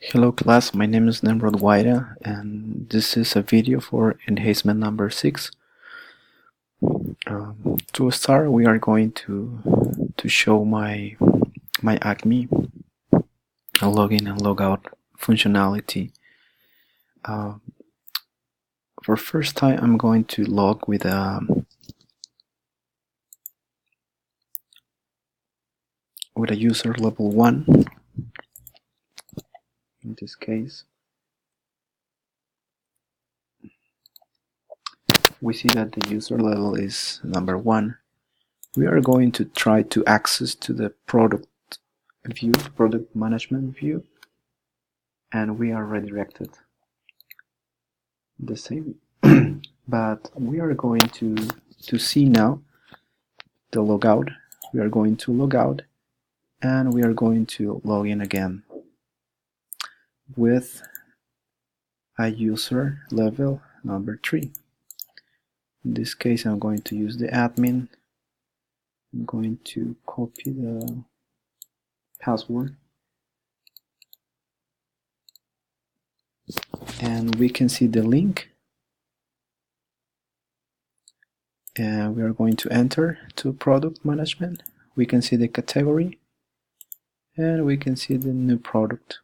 Hello class, my name is Nemrod Waida and this is a video for enhancement number 6. To start, we are going to show my Acme login and logout functionality. For first time, I'm going to log with a user level 1 in this case. We see that the user level is number 1. We are going to try to access to the product view, product management view, and we are redirected the same. But we are going to see now the logout. We are going to log out and we are going to log in again with a user level number 3. In this case, I'm going to use the admin. I'm going to copy the password, and we can see the link, and we are going to enter to product management. We can see the category and we can see the new product.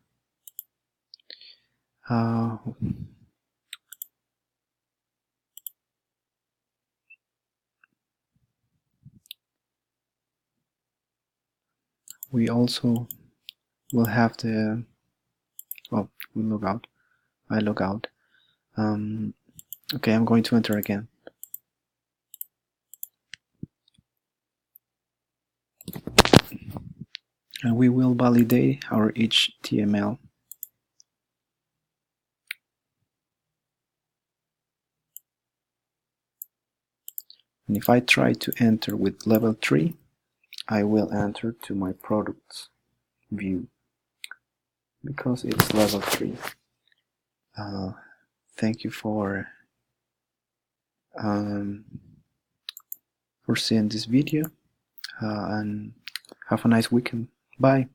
We also will have the, well, we log out. I log out. Okay, I'm going to enter again. And we will validate our HTML. And if I try to enter with level 3, I will enter to my products view because it's level 3. Thank you for seeing this video, and have a nice weekend. Bye.